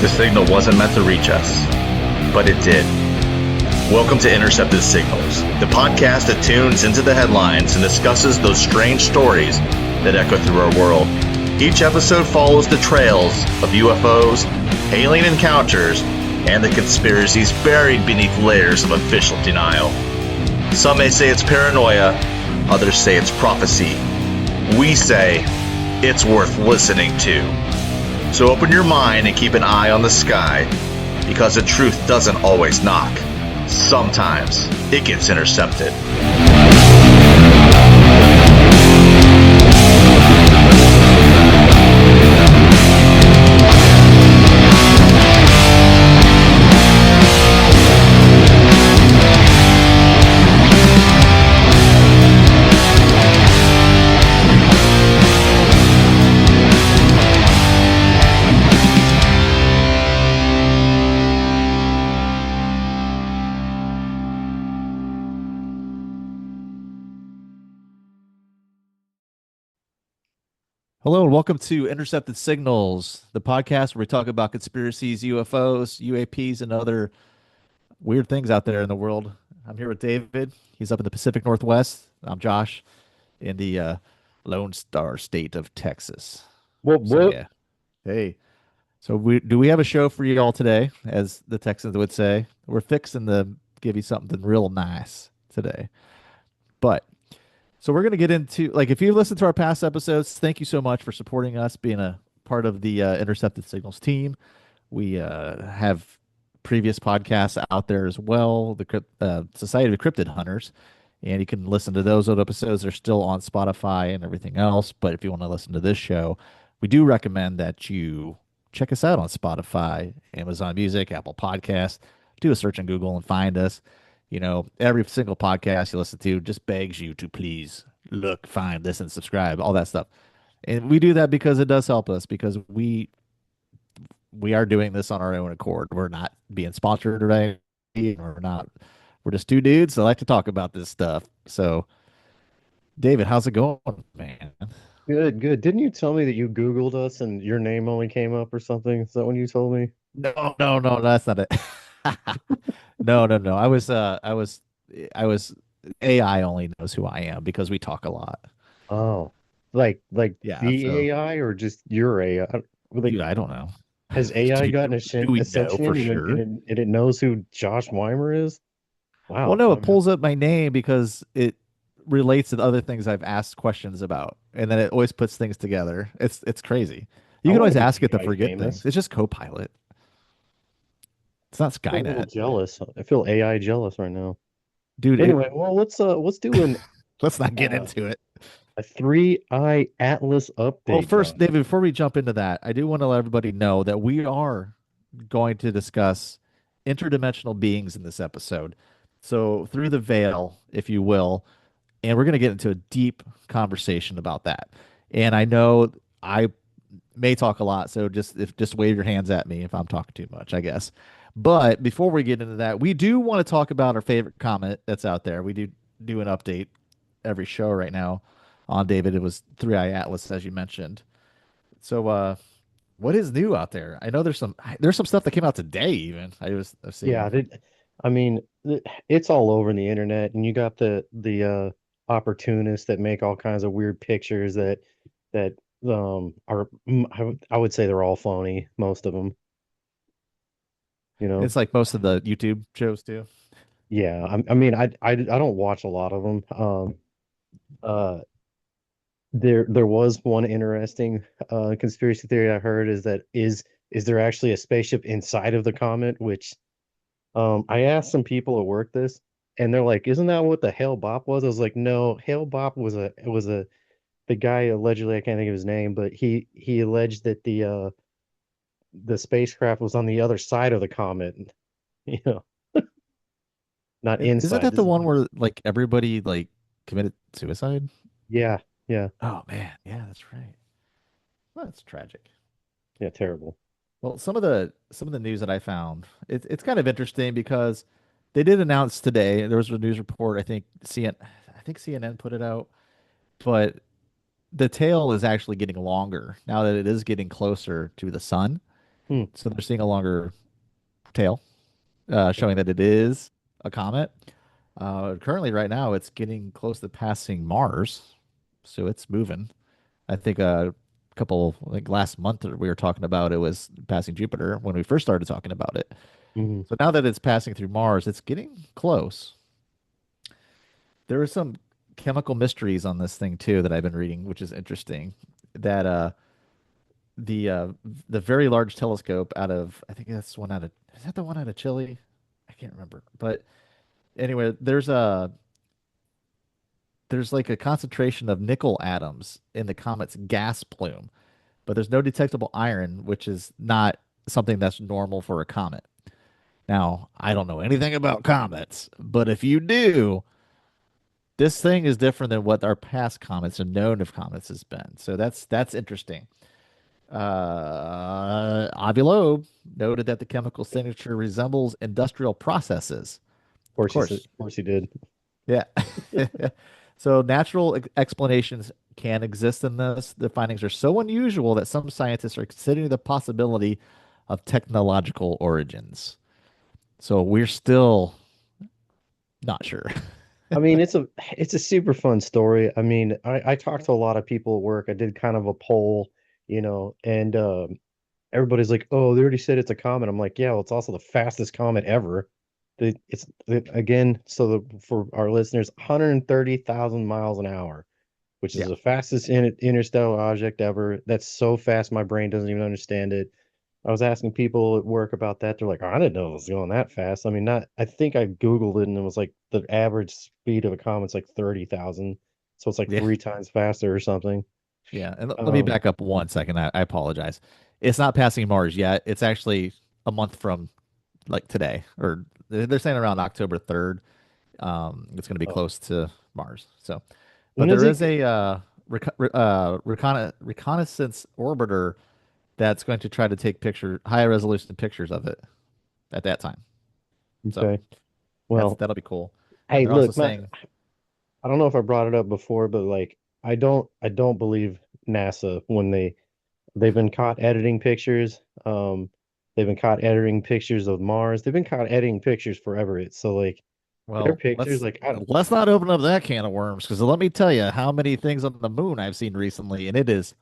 The signal wasn't meant to reach us, but it did. Welcome to Intercepted Signals, the podcast that tunes into the headlines and discusses those strange stories that echo through our world. Each episode follows the trails of UFOs, alien encounters, and the conspiracies buried beneath layers of official denial. Some may say it's paranoia, others say it's prophecy. We say it's worth listening to. So open your mind and keep an eye on the sky, because the truth doesn't always knock. Sometimes it gets intercepted. Hello and welcome to Intercepted Signals, the podcast where we talk about conspiracies, UFOs, UAPs, and other weird things out there in the world. I'm here with David. He's up in the Pacific Northwest. I'm Josh in the Lone Star State of Texas. Whoop, So whoop. yeah, hey. So we have a show for you all today, as the Texans would say. We're fixing to give you something real nice today. But so we're going to get into, like, if you've listened to our past episodes, thank you so much for supporting us, being a part of the Intercepted Signals team. We have previous podcasts out there as well, the Society of Cryptid Hunters, and you can listen to those old episodes. They're still on Spotify and everything else. But if you want to listen to this show, we do recommend that you check us out on Spotify, Amazon Music, Apple Podcasts. Do a search in Google and find us. You know, every single podcast you listen to just begs you to please look, find, listen, subscribe, all that stuff. And we do that because it does help us, because we are doing this on our own accord. We're not being sponsored or anything. We're just two dudes that like to talk about this stuff. So, David, how's it going, man? Good, good. Didn't you tell me that you Googled us and your name only came up or something? Is that when you told me? No, that's not it. No. I was AI only knows who I am because we talk a lot. Oh, like Yeah, the so AI or just your AI? Like, dude, I don't know. has AI gotten a Do we know ascension for and sure? it knows who Josh Weimer is? Well, Wow. no, it pulls up my name because it relates to the other things I've asked questions about, and then it always puts things together. It's crazy. I You can want to always be ask it to AI forget things. famous. It's just Copilot. It's not I feel a little Skynet, jealous. I feel AI jealous right now. dude. Anyway, well, let's do Let's not get uh, into it. a three-eye atlas Well, update, first, Josh. David, before we jump into that, I do want to let everybody know that we are going to discuss interdimensional beings in this episode. So, through the veil, if you will, and we're going to get into a deep conversation about that. And I know I may talk a lot, so just wave your hands at me if I'm talking too much, I guess. But before we get into that, we do want to talk about our favorite comet that's out there. We do an update every show right now on David. It was Three Eye Atlas, as you mentioned. So, what is new out there? I know there's some stuff that came out today. Even I've Yeah, seen. I mean, it's all over the internet, and you got the opportunists that make all kinds of weird pictures that are I would say they're all phony, most of them, you know. It's like most of the YouTube shows too. Yeah, I mean, I don't watch a lot of them. Uh, there was one interesting conspiracy theory I heard is that is there actually a spaceship inside of the comet, which I asked some people at work this, and they're like, "Isn't that what the Hale Bopp was?" I was like, "No, Hale Bopp was a the guy allegedly, I can't think of his name, but he alleged that the spacecraft was on the other side of the comet, you know, not Isn't inside. that the This is one where like everybody like committed suicide? yeah, yeah, Oh man, yeah, that's right. Well, that's tragic. yeah, terrible. Well, some of the news that I found, it's kind of interesting because they did announce today. There was a news report. I think CNN put it out, but the tail is actually getting longer now that it is getting closer to the sun. Hmm. So they're seeing a longer tail, showing that it is a comet. Currently, right now, it's getting close to passing Mars, so it's moving. I think a couple like last month we were talking about it was passing Jupiter when we first started talking about it. Hmm. So now that it's passing through Mars, it's getting close. There are some chemical mysteries on this thing too that I've been reading, which is interesting. That the uh the very large telescope out of I think that's one out of is that the one out of Chile? I can't remember. But anyway, there's like a concentration of nickel atoms in the comet's gas plume, but there's no detectable iron, which is not something that's normal for a comet. Now, I don't know anything about comets, but if you do, this thing is different than what our past comets and known of comets has been. So that's interesting. Avi Loeb noted that the chemical signature resembles industrial processes. Of Of course he said, course, of course he did. yeah. So natural explanations can exist in this. The findings are so unusual that some scientists are considering the possibility of technological origins. So we're still not sure. I mean, it's a super fun story. I mean, I talked to a lot of people at work. I did kind of a poll, and everybody's like, "Oh, they already said it's a comet." I'm like, "Yeah, well, it's also the fastest comet ever." Again, so for our listeners, 130,000 miles an hour, which is Yeah. the fastest interstellar object ever. That's so fast, my brain doesn't even understand it. I was asking people at work about that. They're like, I didn't know it was going that fast. I mean, not, I think I Googled it and it was like the average speed of a comet's like 30,000. So it's like Yeah. three times faster or something. Yeah. And let me Um, back up 1 second. I apologize. It's not passing Mars yet. It's actually a month from like today, or they're saying around October 3rd. It's going to be oh, close to Mars. So, but when is there it? is a reconnaissance orbiter that's going to try to take high resolution pictures of it at that time. So Okay. Well, that'll be cool. And hey, they're also look, saying, I don't know if I brought it up before, but like, I don't believe NASA when they've been caught editing pictures. They've been caught editing pictures of Mars. They've been caught editing pictures forever. It's so like their well, pictures, like I don't. let's not open up that can of worms because let me tell you how many things on the moon I've seen recently, and it is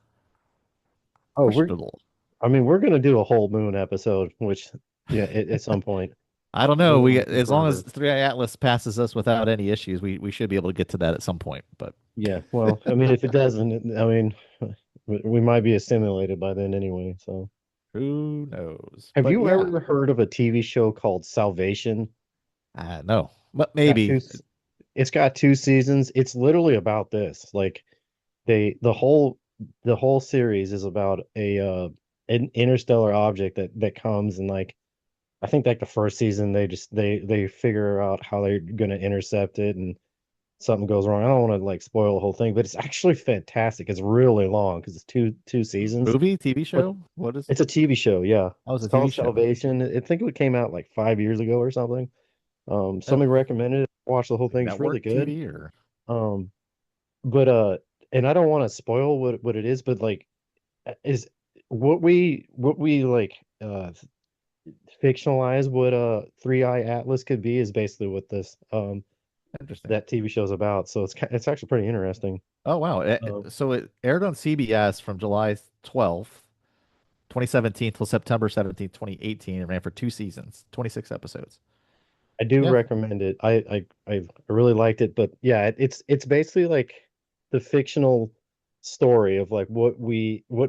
Oh, questionable. I mean, we're gonna do a whole moon episode, which yeah, at some point. I don't know. Moon We will be as long as forever. 3i Atlas passes us without any issues, we should be able to get to that at some point. But Yeah, well, I mean, if it doesn't, I mean, we might be assimilated by then anyway. So, who knows? have But you yeah, ever heard of a TV show called Salvation? no, but It's got maybe. it's got two seasons. It's literally about this. Like they the whole series is about an interstellar object that comes and like I think like the first season they figure out how they're gonna intercept it and something goes wrong. I don't want to like spoil the whole thing, but it's actually fantastic. It's really long because it's two seasons, Movie, TV but show? What is? it's a TV show. Yeah, Oh, it's it's a TV called show. Salvation. I think it came out like 5 years ago or something. Oh, Somebody recommended it. Watch the whole like thing. It's really network good. TV or Um, but and I don't want to spoil what it is, but like is what we like fictionalize what 3i Atlas could be is basically what this interesting. that TV show's about. So it's actually pretty interesting. Oh wow. Um, So it aired on CBS from July 12th, 2017 till September 17th, 2018 and ran for 2 seasons, 26 episodes. I do Yeah. recommend it. I really liked it, but yeah, it's basically like the fictional story of like what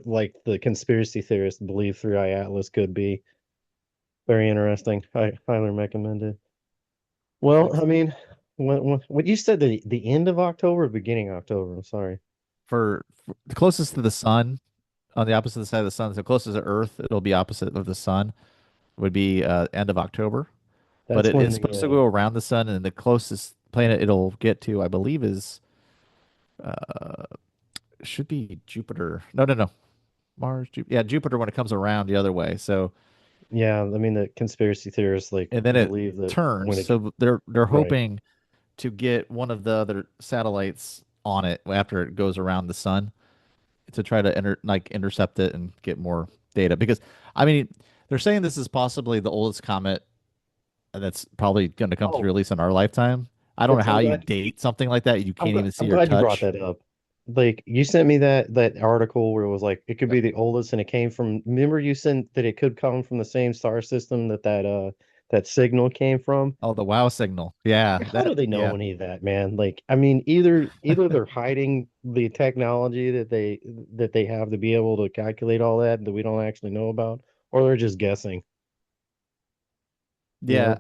like the conspiracy theorists believe 3i Atlas could be. Very interesting. I highly recommend it. Well, I Thanks. mean, when you said the end of October, or beginning of October, I'm sorry. For the closest to the sun, on the opposite side of the sun, so closest to Earth, it'll be opposite of the sun, would be end of October. But That's when it's the supposed to go around the sun, and the closest planet it'll get to, I believe, is uh should be Jupiter. No, no, no. Yeah, Jupiter when it comes around the other way. So yeah, I mean the conspiracy theorists like and then it believe that turns. when it So they're right. hoping to get one of the other satellites on it after it goes around the sun to try to intercept it and get more data because I mean they're saying this is possibly the oldest comet that's probably going to come through Oh, at least in our lifetime. I don't know Fritz, how you date something like that you can't even I'm see or glad you brought touch. that up. Like you sent me that article where it was like it could be the oldest, and it came from. Remember you sent that it could come from the same star system that signal came from. Oh, the wow signal. Yeah, How do that they know yeah. any of that, man? Like, I mean, either they're hiding the technology that they have to be able to calculate all that we don't actually know about, or they're just guessing. You Yeah,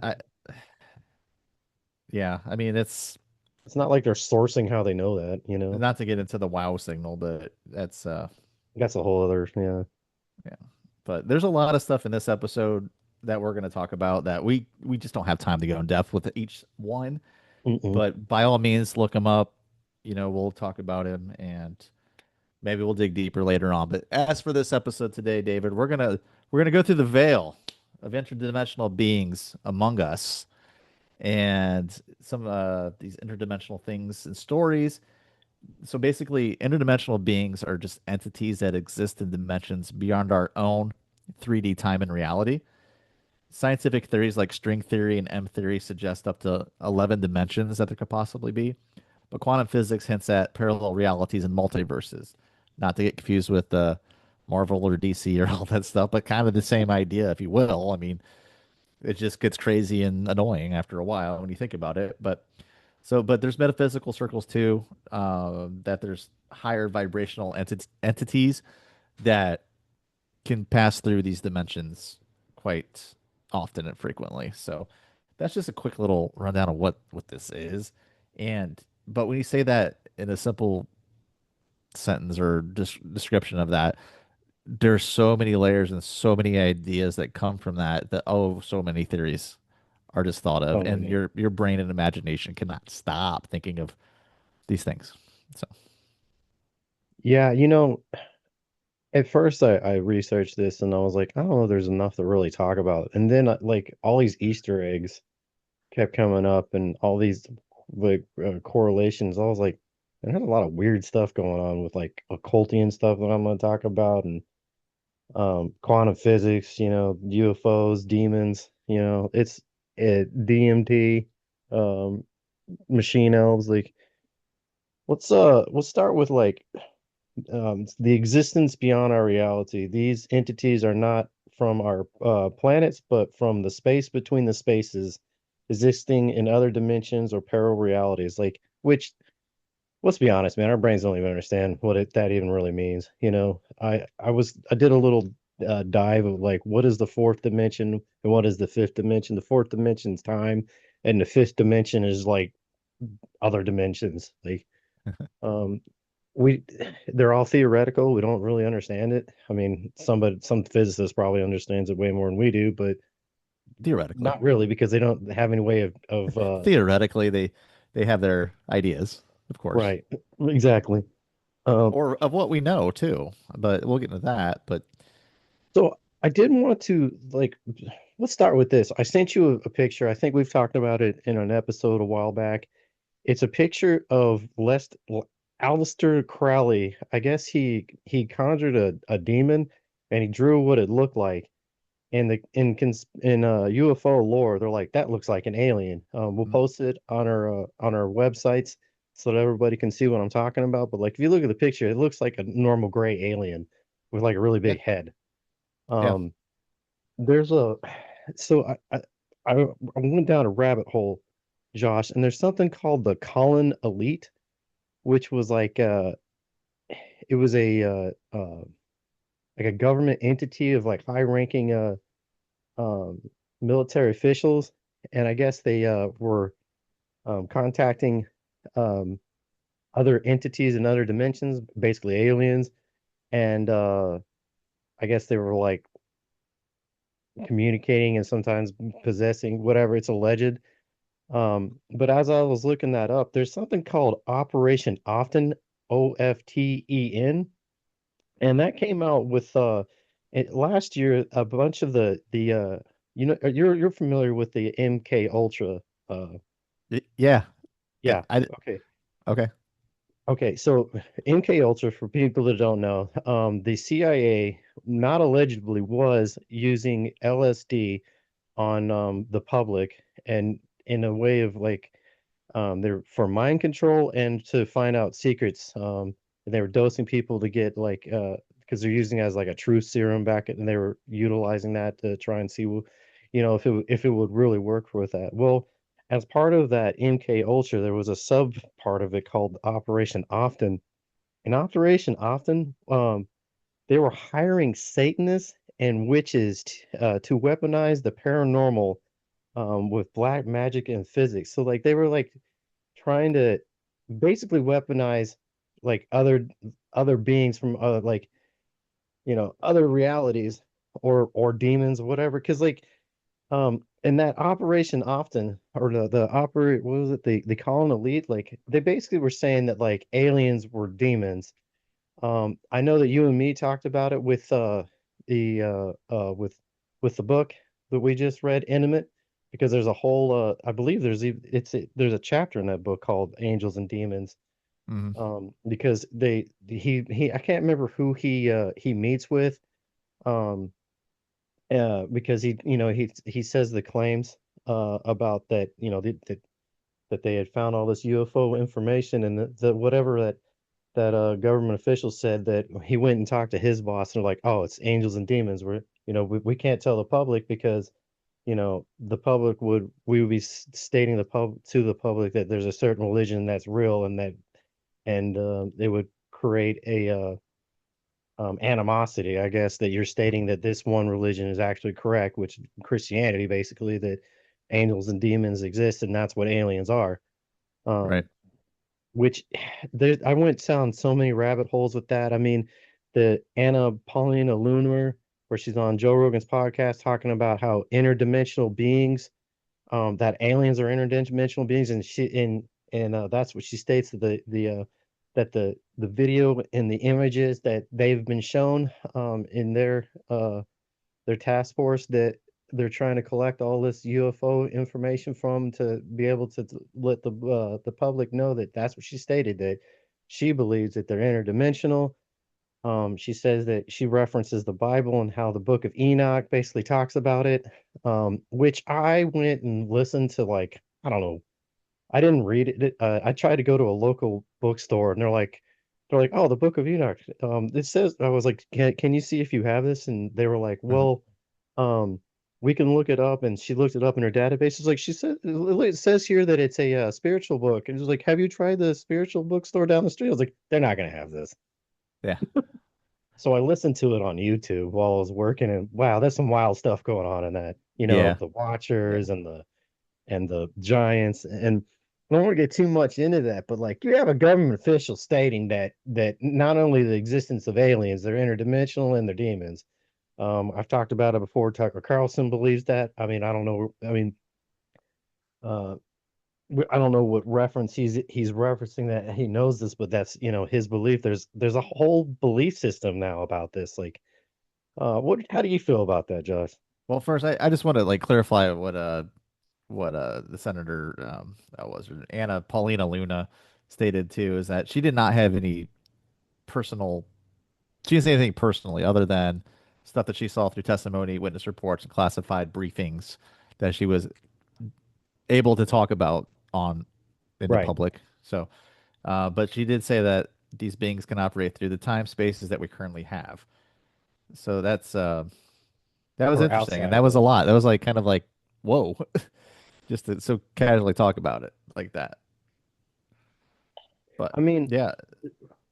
know, I mean it's it's not like they're sourcing how they know that. You know, not to get into the wow signal, but that's that's a whole other yeah. yeah. But there's a lot of stuff in this episode that we're going to talk about that we just don't have time to go in depth with each one. Mm-mm. But by all means, look them up. You know, we'll talk about him and maybe we'll dig deeper later on. But as for this episode today, David, we're gonna go through the veil of interdimensional beings among us and some these interdimensional things and stories. So basically, interdimensional beings are just entities that exist in dimensions beyond our own 3D time and reality. Scientific theories like string theory and M theory suggest up to 11 dimensions that there could possibly be. But quantum physics hints at parallel realities and multiverses. Not to get confused with Marvel or DC or all that stuff, but kind of the same idea, if you will. I mean, it just gets crazy and annoying after a while when you think about it. But there's metaphysical circles too. That there's higher vibrational entities that can pass through these dimensions quite often and frequently. So that's just a quick little rundown of what this is. And but when you say that in a simple sentence or description of that, there's so many layers and so many ideas that come from that oh, so many theories are just thought of, So and many. your brain and imagination cannot stop thinking of these things. So Yeah, at first I researched this and I was like, I don't know, there's enough to really talk about. And then like all these Easter eggs kept coming up and all these like correlations. I was like, there's a lot of weird stuff going on with like occultian stuff that I'm going to talk about and quantum physics, UFOs, demons, DMT, um machine elves. Like let's start with like the existence beyond our reality. These entities are not from our planets, but from the space between the spaces, existing in other dimensions or parallel realities. Like, which, let's be honest, man, our brains don't even understand that even really means. I did a little dive of like, what is the fourth dimension and what is the fifth dimension? The fourth dimension is time, and the fifth dimension is like other dimensions. Like, um, we they're all theoretical. We don't really understand it. I mean, some physicists probably understands it way more than we do, but theoretically, not really because they don't have any way of theoretically, they have their ideas, of course, right. Exactly. Um or of what we know too. But we'll get into that. But so I did want to like let's start with this. I sent you a picture. I think we've talked about it in an episode a while back. It's a picture of Aleister Crowley. I guess he conjured a demon and he drew what it looked like. And in UFO lore, they're like that looks like an alien. We'll mm, post it on our websites so that everybody can see what I'm talking about. But like if you look at the picture, it looks like a normal gray alien with like a really yeah, big head. yeah, Um, there's a so I went down a rabbit hole, Josh, and there's something called the Colin Elite, which was like it was a like a government entity of like high ranking um, military officials, and I guess they were contacting um, other entities in other dimensions, basically aliens, and I guess they were like communicating and sometimes possessing whatever it's alleged. But as I was looking that up, there's something called Operation Often, OFTEN, and that came out with last year a bunch of you're familiar with the MK Ultra. uh yeah. yeah, I okay. okay. Okay, so MK Ultra, for people that don't know, the CIA not allegedly was using LSD on the public, and in a way of like they're for mind control and to find out secrets. They were dosing people to get like because they're using it as like a truth serum back, and they were utilizing that to try and see, if it would really work with that. Well, as part of that MK Ultra, there was a sub part of it called Operation Often. In Operation Often, they were hiring Satanists and witches to weaponize the paranormal with black magic and physics. So like they were like trying to basically weaponize like other beings from like other realities or demons or whatever. Because like in that Operation Often, or the operate what was it, the Colin Elite, like they basically were saying that like aliens were demons. I know that you and me talked about it with the with the book that we just read, Intimate, because there's a whole I believe there's a chapter in that book called Angels and Demons. Hmm. Because he I can't remember who he meets with, um because he says the claims about that, that they had found all this UFO information, and the whatever that government official said, that he went and talked to his boss, and they're like, oh, it's angels and demons. We can't tell the public because the public we would be stating to the public that there's a certain religion that's real, and it would create a animosity, I guess, that you're stating that this one religion is actually correct, which Christianity, basically, that angels and demons exist, and that's what aliens are. Right. Um, which I went down so many rabbit holes with that. I mean, the Anna Paulina Lunar, where she's on Joe Rogan's podcast talking about how interdimensional beings, that aliens are interdimensional beings, and that's what she states, that the video and the images that they've been shown in their task force, that they're trying to collect all this UFO information from, to be able to let the public know that that's what she stated, that she believes that they're interdimensional. She says that she references the Bible and how the Book of Enoch basically talks about it, which I went and listened to, like, I don't know, I didn't read it. I tried to go to a local bookstore, and they're like, oh, the Book of Enoch. It says, I was like, can you see if you have this? And they were like, Hmm. well, um, we can look it up. And she looked it up in her database. It's like, she said, it says here that it's a spiritual book. And it was like, have you tried the spiritual bookstore down the street? I was like, they're not going to have this. Yeah. So I listened to it on YouTube while I was working, and wow, there's some wild stuff going on in that. Yeah. The Yeah. Watchers and the giants, and I don't want to get too much into that, but like, you have a government official stating that not only the existence of aliens, they're interdimensional and they're demons. I've talked about it before. Tucker Carlson believes that. I mean, I don't know. I mean, uh, I don't know what reference he's referencing that he knows this, but that's his belief. There's a whole belief system now about this. Like, how do you feel about that, Josh? Well, first, I just want to like clarify what the senator that was Anna Paulina Luna stated too, is that she did not have any personal she didn't say anything personally other than stuff that she saw through testimony, witness reports, and classified briefings that she was able to talk about on in the Right. public. So, but she did say that these beings can operate through the time spaces that we currently have. So that was Or interesting, and outside that of was a it. lot. That was like kind of like whoa, just to so casually talk about it like that. But I mean, yeah,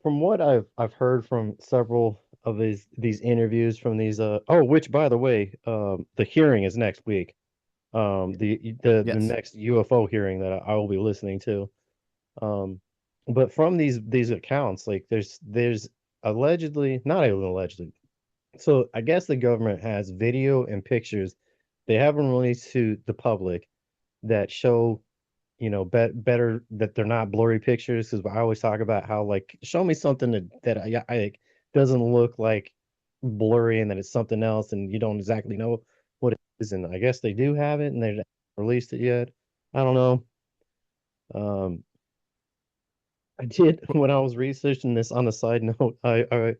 from what I've heard from several of these interviews from these which, by the way, the hearing is next week. The yes, next UFO hearing that I will be listening to. Um, but from these accounts, like there's allegedly, not even allegedly. So I guess the government has video and pictures they haven't released to the public that show, better, that they're not blurry pictures. Because I always talk about how, like, show me something that I like, doesn't look like blurry, and that it's something else, and you don't exactly know what it is. And I guess they do have it, and they haven't released it yet. I don't know. Um, I did when I was researching this on a side note. I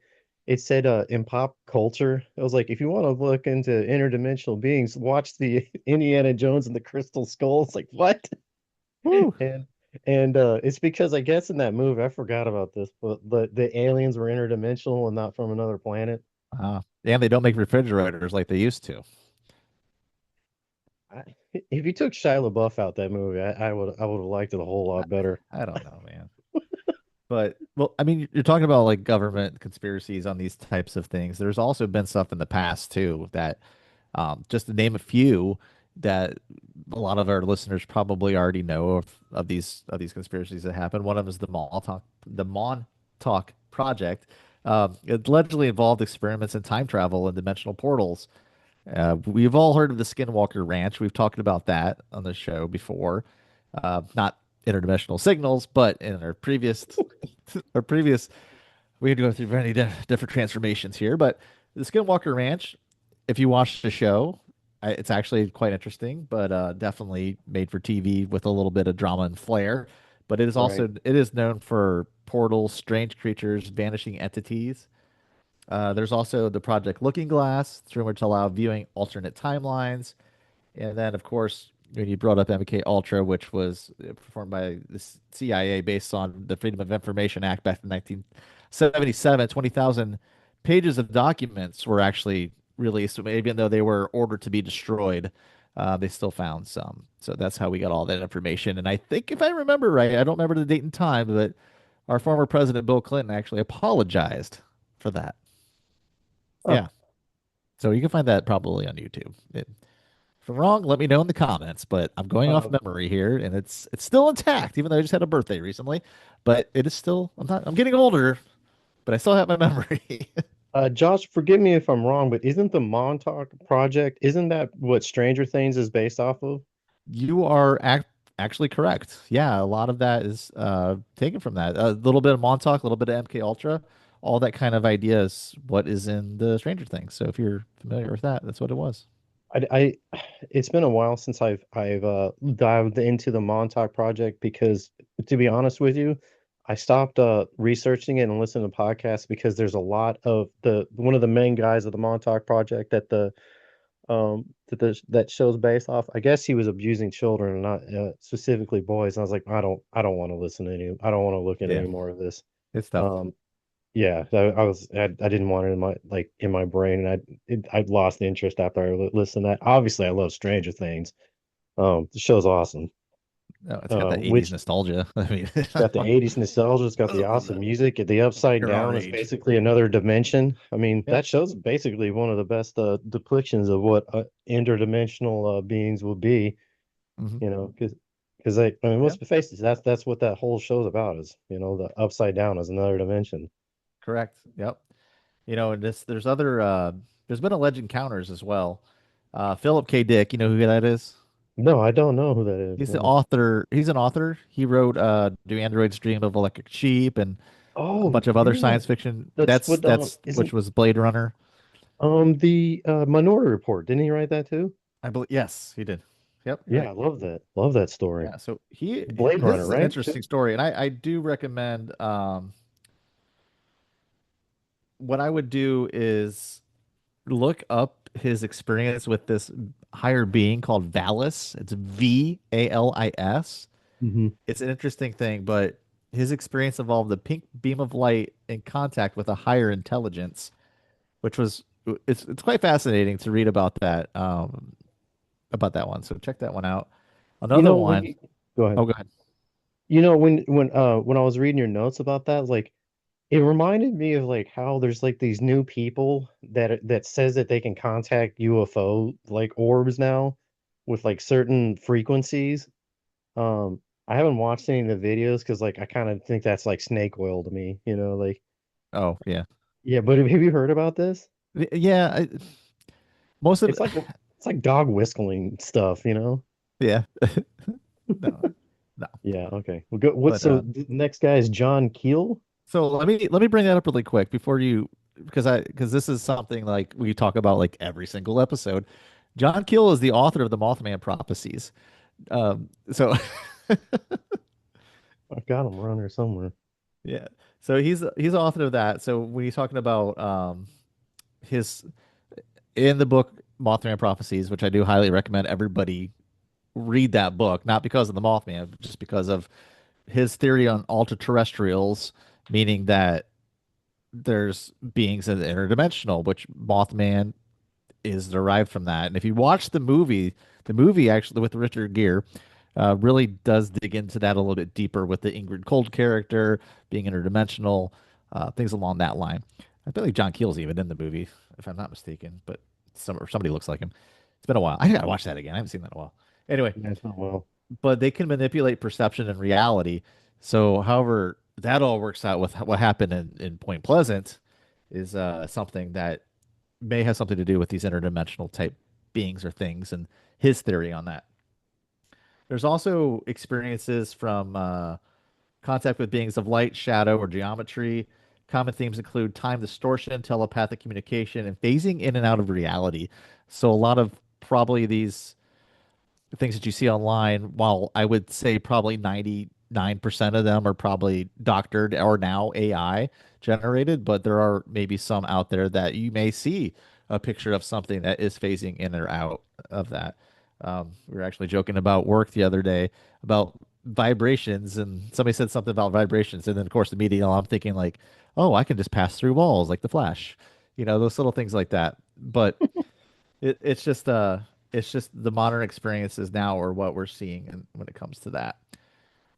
it said in pop culture, it was like if you want to look into interdimensional beings, watch the Indiana Jones and the Crystal Skull. It's like what? Woo. And it's because I guess in that movie I forgot about this, but the aliens were interdimensional and not from another planet. And they don't make refrigerators like they used to. I, if you took Shia LaBeouf out that movie, I would have liked it a whole I, lot better. I don't know, man. But well, I mean, you're talking about like government conspiracies on these types of things. There's also been stuff in the past too that, just to name a few, that a lot of our listeners probably already know of these conspiracies that happen. One of them is the Montauk Project. It allegedly involved experiments in time travel and dimensional portals. We've all heard of the Skinwalker Ranch. We've talked about that on the show before. Not interdimensional signals, but in our previous, we had to go through many different transformations here. But the Skinwalker Ranch, if you watch the show, it's actually quite interesting, but definitely made for TV with a little bit of drama and flair. But Right. it is known for portals, strange creatures, vanishing entities. There's also the Project Looking Glass, through which allow viewing alternate timelines. And then, of course, when you brought up MK Ultra, which was performed by the CIA based on the Freedom of Information Act back in 1977, 20,000 pages of documents were actually released, even though they were ordered to be destroyed. They still found some. So that's how we got all that information. And I think, if I remember right, I don't remember the date and time, but our former president, Bill Clinton, actually apologized for that. Oh, Yeah. So you can find that probably on YouTube. If I'm wrong, let me know in the comments. But I'm going off uh, memory here, and it's still intact, even though I just had a birthday recently. But it is still. I'm getting older, but I still have my memory. Josh, forgive me if I'm wrong, but isn't the Montauk Project, isn't that what Stranger Things is based off of? You are actually correct. Yeah, a lot of that is taken from that. A little bit of Montauk, a little bit of MK Ultra, all that kind of idea is what is in the Stranger Things. So if you're familiar with that, that's what it was. It's been a while since I've dived into the Montauk Project because, to be honest with you, I stopped researching it and listening to podcasts because there's a lot of the one of the main guys of the Montauk Project that show's based off. I guess he was abusing children and not specifically boys. And I was like, I don't want to listen to any. I don't want to look at Yeah, any more of this. it's tough. Um, yeah, I didn't want it in my brain, and I'd lost interest after I listened to that. Obviously, I love Stranger Things. The show's awesome. No, it's got that 80s Which nostalgia. I mean, got the 80s nostalgia, it's got the awesome music. The Upside you're our Down is age. basically another dimension. I mean, Yep. that show's basically one of the best depictions of what interdimensional beings will be. Hmm. Because I mean, let's Yep. face it, that's what that whole show's about is the Upside Down is another dimension. Correct. Yep. And there's been alleged encounters as well. Philip K. Dick, you know who that is? No, I don't know who that is. He's the No. author. He's an author. He wrote Do Androids Dream of Electric Sheep and a Oh, bunch of other yeah. science fiction. That's That's what that's which isn't was Blade Runner. the Minority Report. Didn't he write that too? I believe yes, he did. Yep, you're Yeah, right. I love that. Love that story. Yeah, so he Blade his Runner, is an right? interesting story, and I do recommend what I would do is look up his experience with this higher being called Valis. It's Valis. Hmm. It's an interesting thing, but his experience involved a pink beam of light in contact with a higher intelligence, which was it's quite fascinating to read about that one. So check that one out. You Another know when one. you go ahead. Oh, go ahead. When I was reading your notes about that, like it reminded me of like how there's like these new people that says that they can contact UFO like orbs now with like certain frequencies. I haven't watched any of the videos because like I kind of think that's like snake oil to me, like Oh, yeah. yeah, but have you heard about this? Yeah, most of It's like it's like dog whistling stuff. yeah. No, no. Yeah, okay. Well, go, what But so the next guy is John Keel? so let me bring that up really quick before you because this is something like we talk about like every single episode. John Keel is the author of the Mothman prophecies. So I've got him around here somewhere. Yeah. So he's author of that. So when he's talking about his in the book Mothman Prophecies, which I do highly recommend everybody read that book, not because of the Mothman, but just because of his theory on ultraterrestrials, meaning that there's beings that are interdimensional, which Mothman is derived from that. And if you watch the movie actually with Richard Gere really does dig into that a little bit deeper with the Ingrid Cold character being interdimensional, things along that line. I believe John Keel's even in the movie, if I'm not mistaken, but somebody looks like him. It's been a while. I gotta watch that again. I haven't seen that in a while. Anyway, That's not well. but they can manipulate perception and reality. So, however, that all works out with what happened in Point Pleasant is something that may have something to do with these interdimensional type beings or things and his theory on that. There's also experiences from contact with beings of light, shadow, or geometry. Common themes include time distortion, telepathic communication, and phasing in and out of reality. So, a lot of probably these things that you see online, while I would say probably 99% of them are probably doctored or now AI generated, but there are maybe some out there that you may see a picture of something that is phasing in or out of that. We were actually joking about work the other day about vibrations, and somebody said something about vibrations, and then of course immediately I'm thinking like, oh, I can just pass through walls like the Flash, those little things like that. But it's just the modern experiences now are what we're seeing and when it comes to that.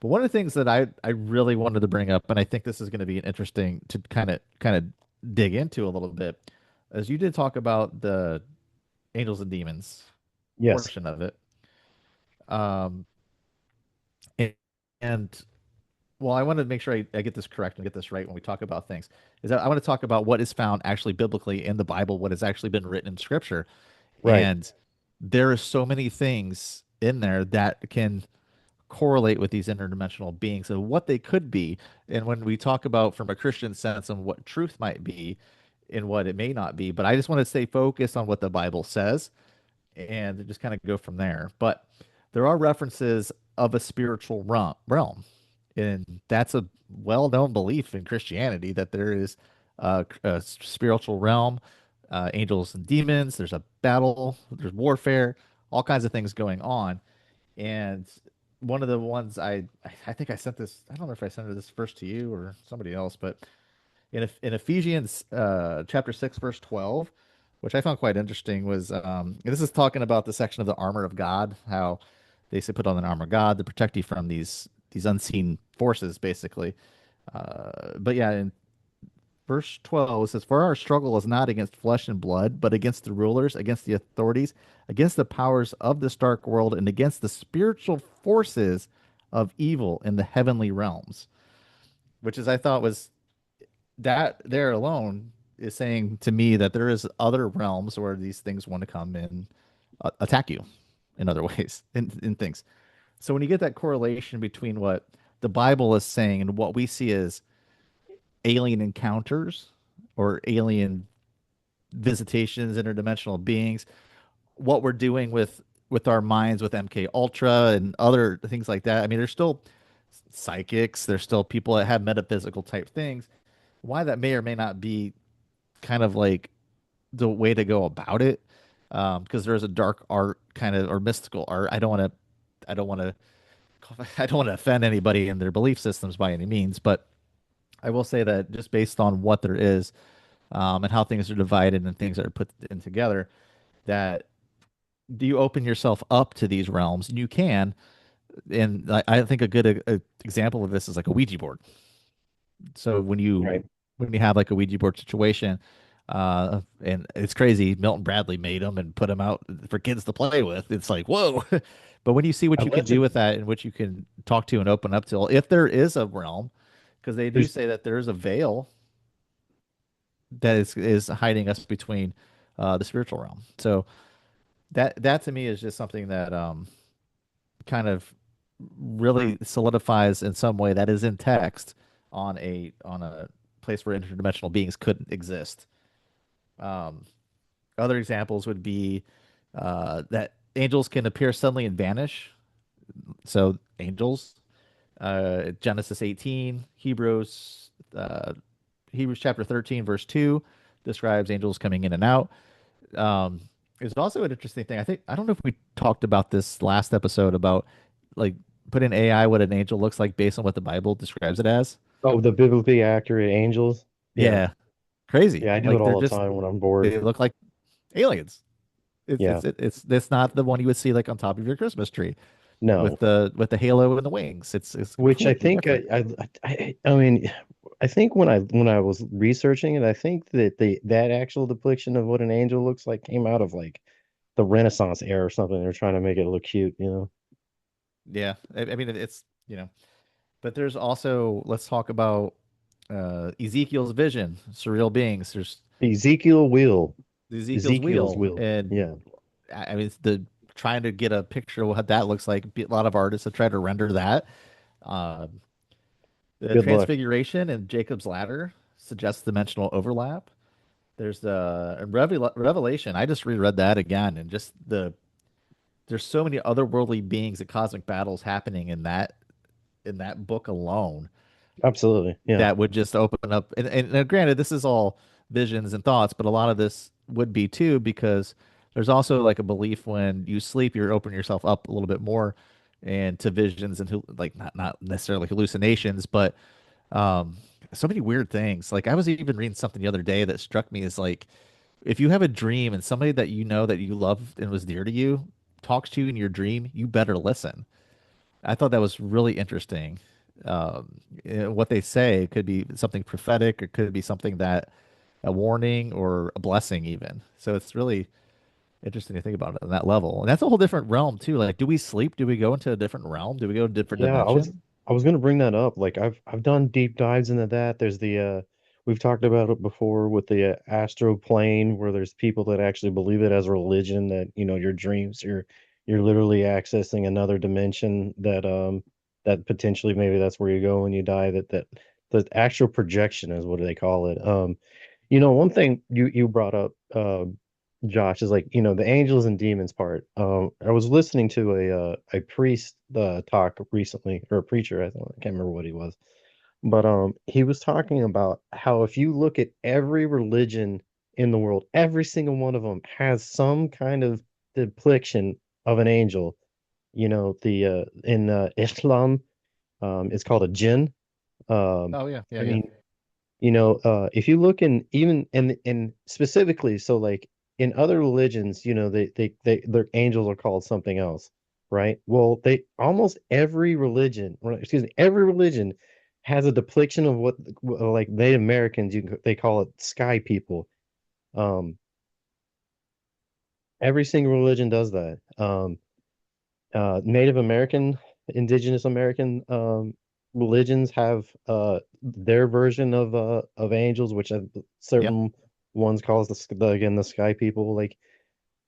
But one of the things that I really wanted to bring up, and I think this is going to be an interesting to kind of dig into a little bit, as you did talk about the angels and demons Yes. portion of it. Um, and, and well, I want to make sure I get this correct and get this right when we talk about things. Is that I want to talk about what is found actually biblically in the Bible, what has actually been written in Scripture, Right. and there are so many things in there that can correlate with these interdimensional beings and what they could be. And when we talk about from a Christian sense on what truth might be and what it may not be, but I just want to stay focused on what the Bible says and just kind of go from there. But there are references of a spiritual realm, and that's a well-known belief in Christianity that there is a spiritual realm, angels and demons. There's a battle, there's warfare, all kinds of things going on. And one of the ones I think I sent this. I don't know if I sent this first to you or somebody else, but in Ephesians chapter 6 verse 12, which I found quite interesting, was this is talking about the section of the armor of God, how they say put on the armor of God to protect you from these unseen forces, basically. But yeah, in verse 12 it says, "For our struggle is not against flesh and blood, but against the rulers, against the authorities, against the powers of this dark world, and against the spiritual forces of evil in the heavenly realms." Which is I thought was that there alone is saying to me that there is other realms where these things want to come and attack you in other ways in things. So when you get that correlation between what the Bible is saying and what we see as alien encounters or alien visitations, interdimensional beings, what we're doing with our minds with MK Ultra and other things like that. I mean, there's still psychics, there's still people that have metaphysical type things. Why that may or may not be kind of like the way to go about it, because there's a dark art kind of or mystical art. I don't want to, I don't want to offend anybody in their belief systems by any means, but I will say that just based on what there is, and how things are divided and things that are put in together, that do you open yourself up to these realms? And you can. And I think a good example of this is like a Ouija board. So Right. when you have like a Ouija board situation, and it's crazy, Milton Bradley made them and put them out for kids to play with. It's like whoa, but when you see what you can do Allegedly, with that and what you can talk to and open up to, if there is a realm, because they do there's say that there is a veil that is hiding us between the spiritual realm. So that to me is just something that kind of really solidifies in some way that is in text on a place where interdimensional beings couldn't exist. Um, Other examples would be that angels can appear suddenly and vanish. So angels Genesis 18, Hebrews chapter 13, verse 2 describes angels coming in and out. Um, there's also an interesting thing. I don't know if we talked about this last episode about like put in AI what an angel looks like based on what the Bible describes it as. Oh, the biblically accurate angels. Yeah. Yeah, crazy. Yeah, I do it Like all the time when I'm bored. they look like aliens. Yeah. It's not the one you would see like on top of your Christmas tree No. with the halo and the wings. It's Which I completely think different. I mean I think when I was researching it, I think that that actual depiction of what an angel looks like came out of like the Renaissance era or something. They're trying to make it look cute, you know. Yeah, I mean it's but there's also let's talk about Ezekiel's vision, surreal beings. There's Ezekiel wheel. Ezekiel's Ezekiel's wheel, wheel. and Yeah. I mean it's the trying to get a picture of what that looks like. A lot of artists have tried to render that. Um, the Good luck. Transfiguration and Jacob's Ladder suggests dimensional overlap. There's the Revelation. I just reread that again, and just there's so many otherworldly beings and cosmic battles happening in that book alone Absolutely. Yeah. that would just open up. And now granted, this is all visions and thoughts, but a lot of this would be too because there's also like a belief when you sleep, you're opening yourself up a little bit more and to visions and like not necessarily hallucinations, but um, so many weird things. Like I was even reading something the other day that struck me as like if you have a dream and somebody that you know that you loved and was dear to you talks to you in your dream, you better listen. I thought that was really interesting. What they say could be something prophetic, or could be something that a warning or a blessing, even. So it's really interesting to think about it on that level. And that's a whole different realm too. Like, do we sleep? Do we go into a different realm? Do we go to a different Yeah, dimension? I was gonna bring that up. Like I've done deep dives into that. There's the we've talked about it before with the astro plane where there's people that actually believe it as a religion that, you know, your dreams you're literally accessing another dimension that potentially maybe that's where you go when you die that the actual projection is what do they call it. You know, one thing you brought up Josh is like, you know, the angels and demons part. I was listening to a priest talk recently, or a preacher, I can't remember what he was, but he was talking about how if you look at every religion in the world, every single one of them has some kind of depiction of an angel. You know, the in Islam, it's called a jinn. Oh yeah, I yeah, yeah, mean, you know, if you look in even and specifically, so like in other religions, you know, their angels are called something else, right? Well, they almost every religion, or excuse me, every religion has a depiction of what like Native Americans, they call it sky people. Um, every single religion does that. Native American, Indigenous American religions have their version of angels, which yep, certain ones calls again the sky people. Like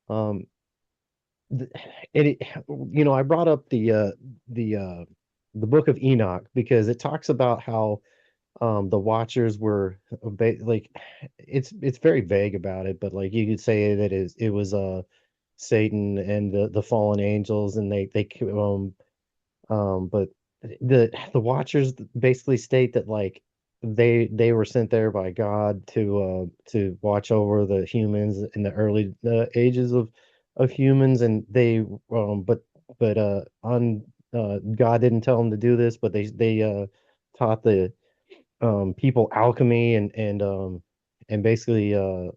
um, th- it you know I brought up the uh the Book of Enoch because it talks about how the Watchers were like it's very vague about it, but like you could say that it was Satan and the fallen angels, and but the Watchers basically state that like they were sent there by God to watch over the humans in the early ages of humans, and they on God didn't tell them to do this, but they taught the people alchemy and basically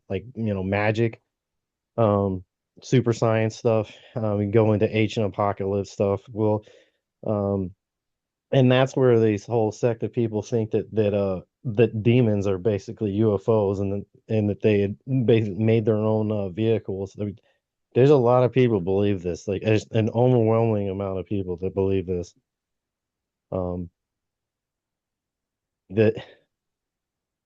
like you know magic, um super science stuff. We go into ancient apocalypse stuff. Well, um and that's where this whole sect of people think that demons are basically UFOs, and that they had made their own vehicles. There's a lot of people believe this, like there's an overwhelming amount of people that believe this. um that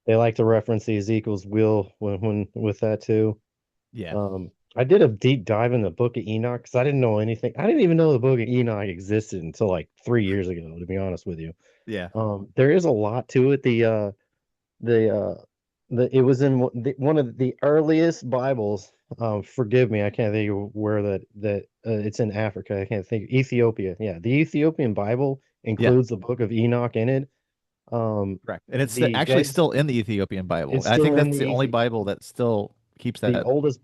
they like to reference the Ezekiel's wheel when with that too. yeah, I did a deep dive in the Book of Enoch because I didn't know anything. I didn't even know the Book of Enoch existed until like 3 years ago, to be honest with you. yeah, There is a lot to it. The it was in one of the earliest Bibles. Forgive me, I can't think of where that it's in Africa. I can't think Ethiopia. Yeah, the Ethiopian Bible Yeah, includes the Book of Enoch in it. correct. And it's The actually dead still in the Ethiopian Bible. it's I still think in that's the only Bible that still keeps the that. oldest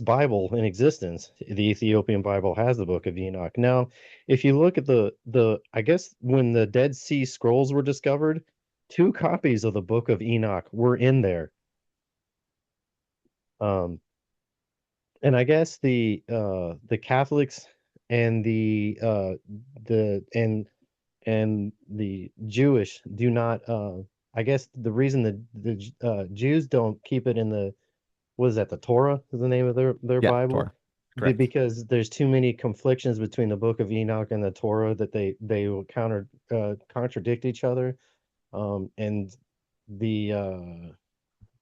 Bible in existence. The Ethiopian Bible has the Book of Enoch. Now, if you look at the I guess when the Dead Sea Scrolls were discovered, two copies of the Book of Enoch were in there. Um, and I guess the Catholics and the and the Jewish do not I guess the reason the Jews don't keep it in the what is that, the Torah is the name of their Yeah, Bible? Torah. Correct. Because there's too many conflictions between the Book of Enoch and the Torah that they will contradict each other. And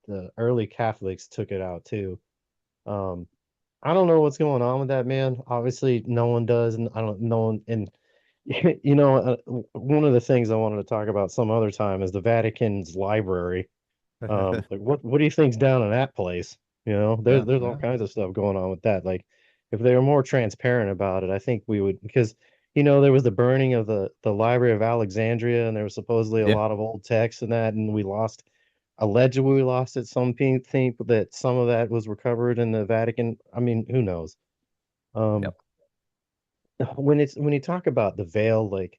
the early Catholics took it out too. Um, I don't know what's going on with that, man. Obviously, no one does, and I don't know. And one of the things I wanted to talk about some other time is the Vatican's library. Like what do you think's down in that place? Yeah, There's all yeah, kinds of stuff going on with that. Like if they were more transparent about it, I think we would because there was the burning of the Library of Alexandria, and there was supposedly a yeah. lot of old texts and that, and allegedly we lost it. Some people think that some of that was recovered in the Vatican. I mean, who knows? Um, Yep. when you talk about the veil, like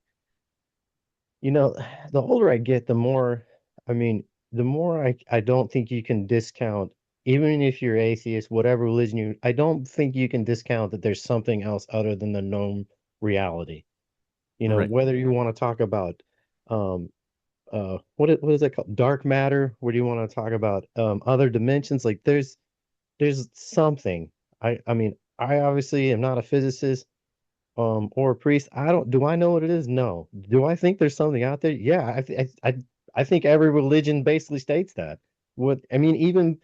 you know, the older I get, I mean, the more I don't think you can discount, even if you're atheist, whatever religion I don't think you can discount that there's something else other than the known reality. Right. Whether you want to talk about, um, what is it called? Dark matter. Where do you want to talk about, other dimensions? Like there's something. I mean, I obviously am not a physicist, or a priest. Do I know what it is? No. Do I think there's something out there? Yeah, I think every religion basically states that. What I mean, even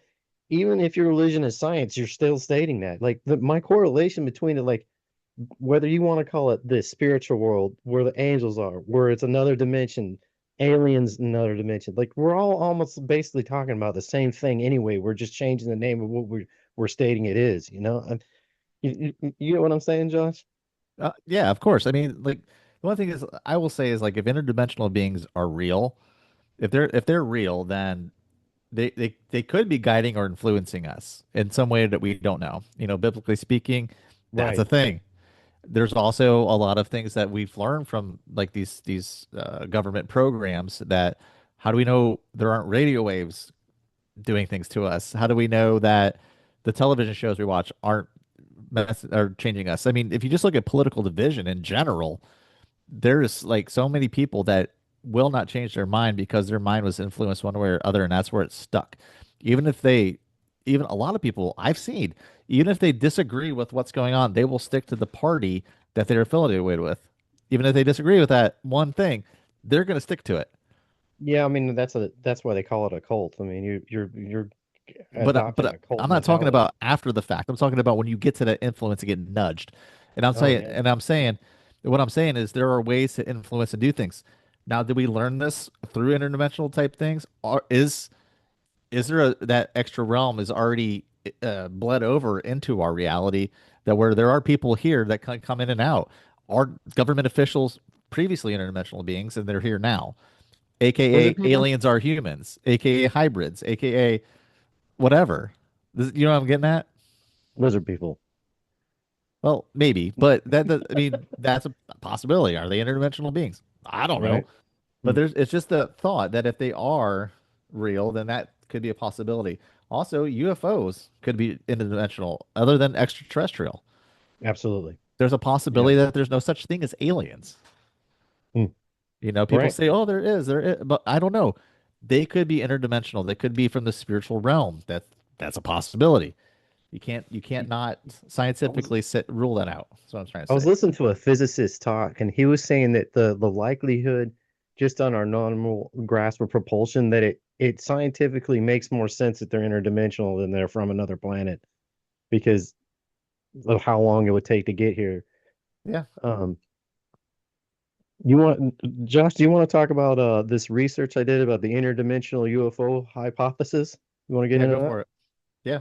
if your religion is science, you're still stating that. Like my correlation between it, like whether you want to call it the spiritual world, where the angels are, where it's another dimension, aliens, another dimension. Like we're all almost basically talking about the same thing anyway. We're just changing the name of what we're stating it is. And you know what I'm saying, Josh? Yeah, of course. I mean, like the one thing is I will say is like if interdimensional beings are real, if they're real, then they could be guiding or influencing us in some way that we don't know. Biblically speaking, that's a Right. thing. There's also a lot of things that we've learned from like these government programs that how do we know there aren't radio waves doing things to us? How do we know that the television shows we watch aren't are changing us? I mean, if you just look at political division in general, there's like so many people that will not change their mind because their mind was influenced one way or other, and that's where it's stuck. Even if they, even a lot of people I've seen, even if they disagree with what's going on, they will stick to the party that they're affiliated with. Even if they disagree with that one thing, they're going to stick to it. Yeah, I mean that's why they call it a cult. I mean you're But adopting a cult I'm not talking mentality. about after the fact. I'm talking about when you get to that influence and get nudged. Oh yeah. What I'm saying is there are ways to influence and do things. Now, did we learn this through interdimensional type things? Or is there that extra realm is already bled over into our reality that where there are people here that can come in and out, are government officials previously interdimensional beings and they're here now, Lizard aka people? aliens are humans, aka hybrids, aka whatever. You know what I'm getting at? Lizard people. Well, maybe, but I mean, that's a possibility. Are they interdimensional beings? I don't know. Right? But Hmm. it's just the thought that if they are real, then that could be a possibility. Also, UFOs could be interdimensional, other than extraterrestrial. Absolutely. There's a Yeah. possibility that there's no such thing as aliens. Hmm. People Right. say, "Oh, there is," but I don't know. They could be interdimensional. They could be from the spiritual realm. That's a possibility. You can't not I was scientifically rule that out. That's what I'm trying to I was say. listening to a physicist talk, and he was saying that the likelihood, just on our normal grasp of propulsion, that it scientifically makes more sense that they're interdimensional than they're from another planet because of how long it would take to get here. Yeah, Um, Josh, do you want to talk about this research I did about the interdimensional UFO hypothesis? You want to get yeah, into go that? for it. Yeah,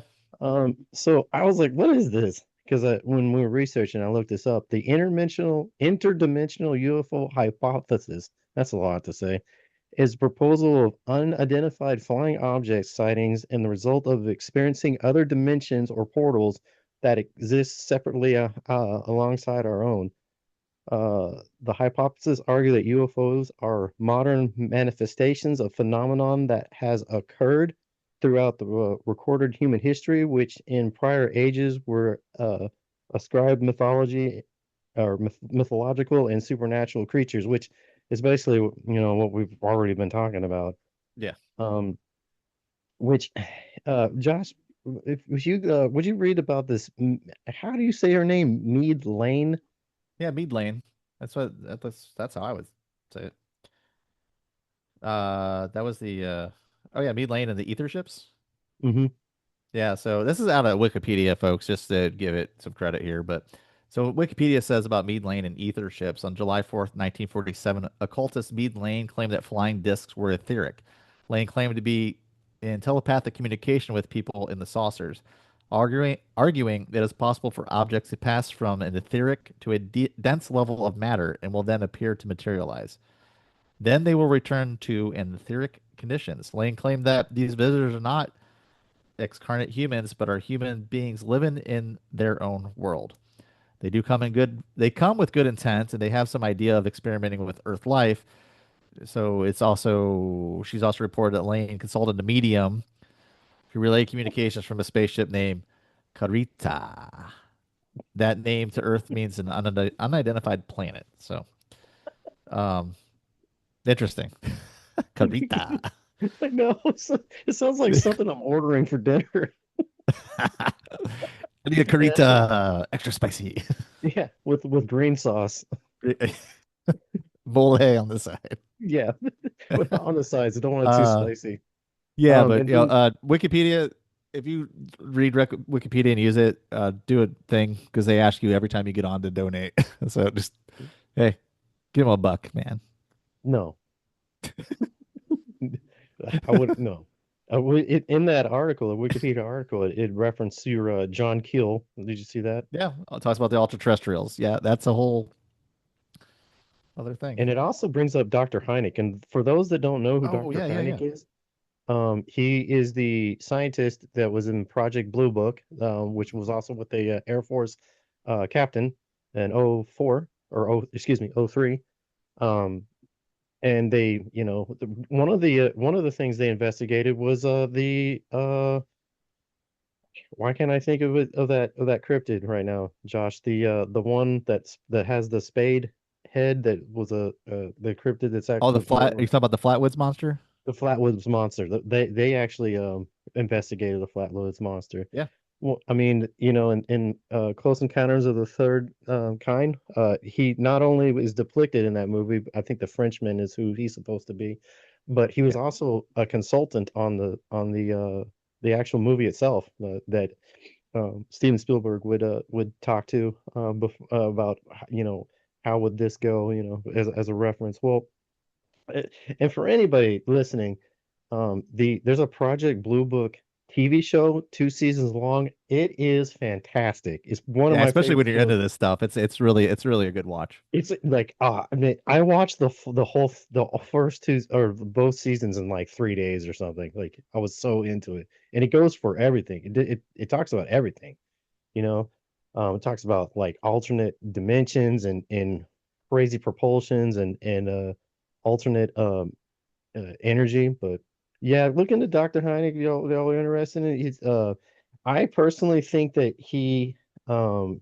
So I was like, what is this? because when we were researching, I looked this up. The interdimensional UFO hypothesis. That's a lot to say. Is a proposal of unidentified flying object sightings and the result of experiencing other dimensions or portals that exist separately alongside our own. The hypothesis argue that UFOs are modern manifestations of phenomenon that has occurred throughout the recorded human history, which in prior ages were ascribed mythology or mythological and supernatural creatures, which is basically what we've already been talking about. Yeah. Which, Josh, if would you read about this? How do you say her name? Mead Lane. Yeah, Mead Lane. That's how I would say it. That was the oh yeah, Mead Lane and the Ether ships. Mm-hmm. Yeah, so this is out of Wikipedia, folks, just to give it some credit here. But so Wikipedia says about Mead Lane and ether ships on July 4th, 1947, occultist Mead Lane claimed that flying discs were etheric. Lane claimed to be in telepathic communication with people in the saucers, arguing that it's possible for objects to pass from an etheric to a dense level of matter and will then appear to materialize. Then they will return to an etheric conditions. Lane claimed that these visitors are not excarnate humans, but are human beings living in their own world. They come with good intent and they have some idea of experimenting with Earth life. So she's also reported that Lane consulted a medium who relayed communications from a spaceship named Carita. That name to Earth means an unidentified planet. So, um, interesting. Carita. I know. It sounds like something I'm ordering for dinner. I need a Carita extra spicy. Yeah, with green sauce. Mole on the side. Yeah, but on the sides. I don't want it too spicy. Yeah, but And then, Wikipedia. If you read Wikipedia and use it, do a thing because they ask you every time you get on to donate. So just hey, give them a buck, man. no, I wouldn't. No, in that article, the Wikipedia article, it referenced your John Keel. Did you see that? Yeah, it talks about the ultraterrestrials. Yeah, that's a whole other thing. And it also brings up Dr. Hynek. And for those that don't know who Oh Dr. yeah, yeah, yeah. Hynek is, he is the scientist that was in Project Blue Book, which was also with the Air Force captain in '04 or excuse me, '03. And they, one of the things they investigated was the why can't I think of it of that cryptid right now, Josh? The one that has the spade head that was the cryptid that's Oh, actually you talking about the Flatwoods monster? the Flatwoods monster. They actually investigated the Flatwoods monster. Yeah. Well, I mean, in Close Encounters of the Third Kind, he not only is depicted in that movie, I think the Frenchman is who he's supposed to be, but he was Yeah. also a consultant on the actual movie itself that Steven Spielberg would talk to about how would this go as a reference. Well, and for anybody listening, there's a Project Blue Book TV show, 2 seasons long. It is fantastic. It's one of Yeah, my especially when favorite you're shows. into this stuff. It's really a good watch. It's like I mean, I watched the first two or both seasons in like 3 days or something. Like I was so into it, and it goes for everything. It talks about everything, you know. It talks about like alternate dimensions and crazy propulsions and alternate energy. But yeah, look into Dr. Hynek. Y'all are interested in it. I personally think that um,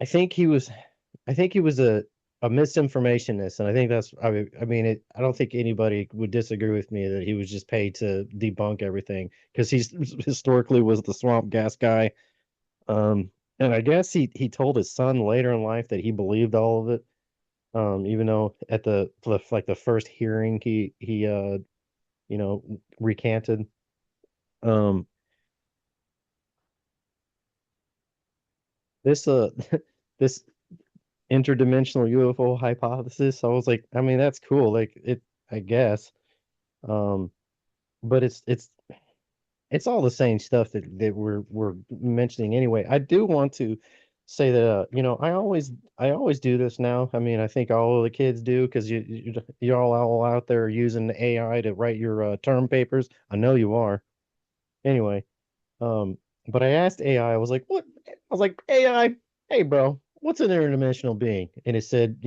I think he was a misinformationist, and I think I mean, I don't think anybody would disagree with me that he was just paid to debunk everything because he's historically was the swamp gas guy. And I guess he told his son later in life that he believed all of it. Even though at the first hearing he recanted. Um, this this interdimensional UFO hypothesis, I was like, I mean, that's cool. Like I guess. Um, but it's all the same stuff that we're mentioning anyway. I do want to say that I always do this now. I mean, I think all of the kids do because you're all out there using the AI to write your term papers. I know you are. Anyway, um, but I asked AI, I was like, what? I was like, AI, hey bro, what's an interdimensional being? And it said,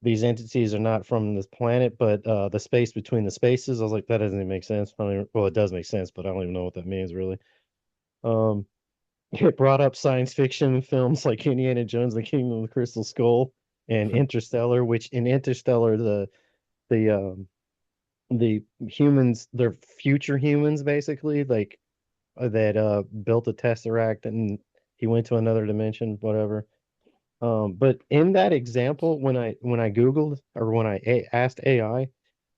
these entities are not from this planet, but the space between the spaces. I was like, that doesn't even make sense. I don't even, well, it does make sense, but I don't even know what that means really. Um, it brought up science fiction films like Indiana Jones and the Kingdom of the Crystal Skull and Interstellar, which in Interstellar the the humans, they're future humans basically, like that built a tesseract and he went to another dimension, whatever. But in that example, when I Googled or when I asked AI,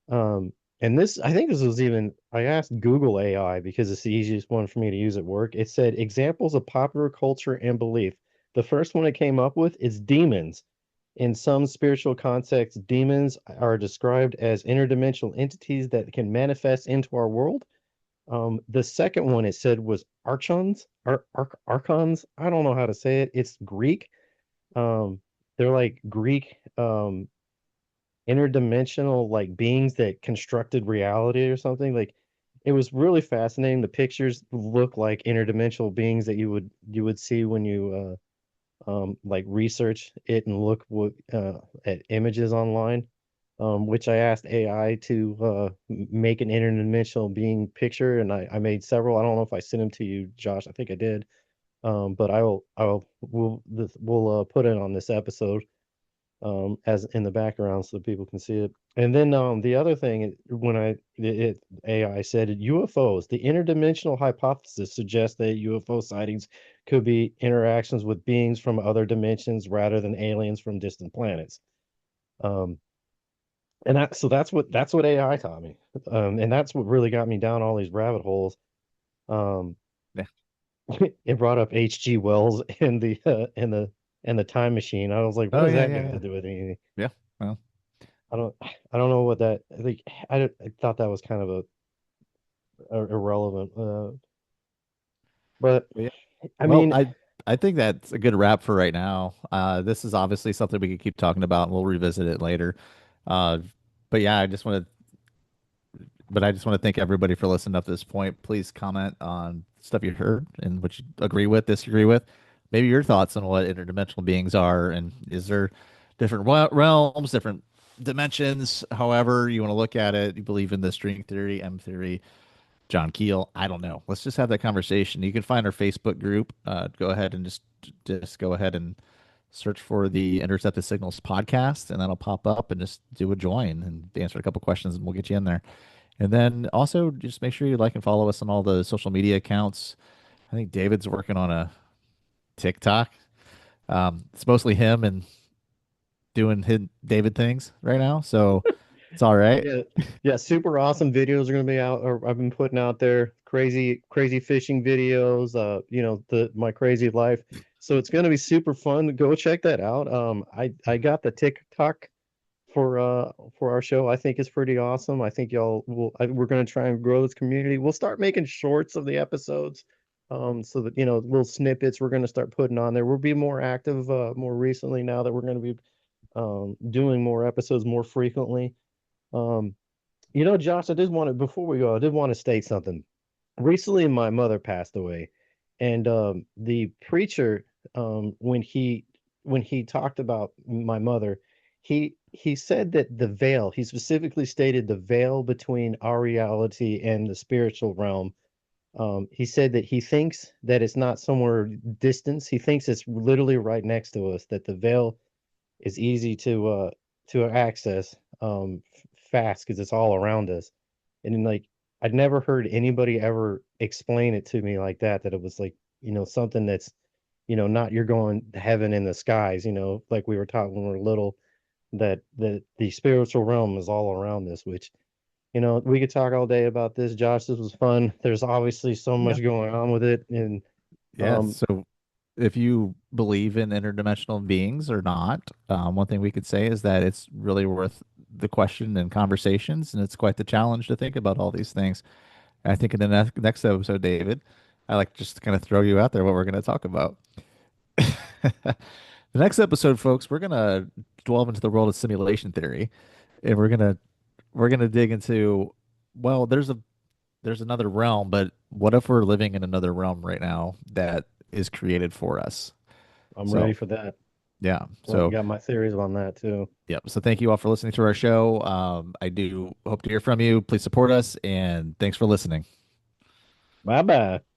um, and this I think this was even I asked Google AI because it's the easiest one for me to use at work. It said examples of popular culture and belief. The first one it came up with is demons. In some spiritual contexts, demons are described as interdimensional entities that can manifest into our world. The second one it said was archons, archons. I don't know how to say it. It's Greek. Um, they're like Greek interdimensional like beings that constructed reality or something. Like it was really fascinating. The pictures look like interdimensional beings that you would see when you like research it and look at images online. Which I asked AI to make an interdimensional being picture, and I made several. I don't know if I sent them to you, Josh. I think I did. But we'll put it on this episode as in the background so people can see it. And then the other thing when AI said UFOs, the interdimensional hypothesis suggests that UFO sightings could be interactions with beings from other dimensions rather than aliens from distant planets. Um, and that's what AI taught me. And that's what really got me down all these rabbit holes. Um, Yeah. it brought up H.G. Wells and the time machine. I was like, what Oh does yeah, that yeah, got yeah. to do with anything? Yeah. Well, I don't know what that. I think I thought that was kind of a irrelevant. But yeah. I Well, mean, I think that's a good wrap for right now. This is obviously something we could keep talking about, and we'll revisit it later. Uh, but yeah, I just want to thank everybody for listening up to this point. Please comment on stuff you heard and what you agree with, disagree with. Maybe your thoughts on what interdimensional beings are, and is there different realms, different dimensions, however you want to look at it. You believe in the string theory, M theory, John Keel. I don't know. Let's just have that conversation. You can find our Facebook group. Go ahead and just go ahead and search for the Intercepted Signals podcast, and that'll pop up, and just do a join and answer a couple questions, and we'll get you in there. And then also just make sure you like and follow us on all the social media accounts. I think David's working on a TikTok. It's mostly him and doing his David things right now, so it's all right. yeah, yeah, super awesome videos are gonna be out, or I've been putting out there crazy fishing videos. The my crazy life. So it's gonna be super fun. Go check that out. I got the TikTok for our show. I think it's pretty awesome. I think we're going to try and grow this community. We'll start making shorts of the episodes, so that little snippets we're going to start putting on there. We'll be more active more recently now that we're going to be doing more episodes more frequently. um Josh, I did want to before we go, I did want to state something. Recently my mother passed away, and the preacher, when he talked about my mother, he said that the veil, he specifically stated the veil between our reality and the spiritual realm. He said that he thinks that it's not somewhere distance. He thinks it's literally right next to us, that the veil is easy to access fast because it's all around us. And then, like, I'd never heard anybody ever explain it to me like that, that it was like, something that's, not you're going to heaven in the skies, like we were taught when we were little, that the spiritual realm is all around us, which, we could talk all day about this, Josh. This was fun. There's obviously so Yeah. much going on with it. And Yeah. um So if you believe in interdimensional beings or not, one thing we could say is that it's really worth the question and conversations, and it's quite the challenge to think about all these things. And I think in the next episode, David, I like just to kind of throw you out there what we're going to talk about. The next episode, folks, we're going to delve into the world of simulation theory, and we're gonna dig into, well, there's another realm, but what if we're living in another realm right now that is created for us? I'm ready So for that. yeah, Well, I so got my theories on that too. yep. So thank you all for listening to our show. I do hope to hear from you. Please support us, and thanks for listening. Bye bye.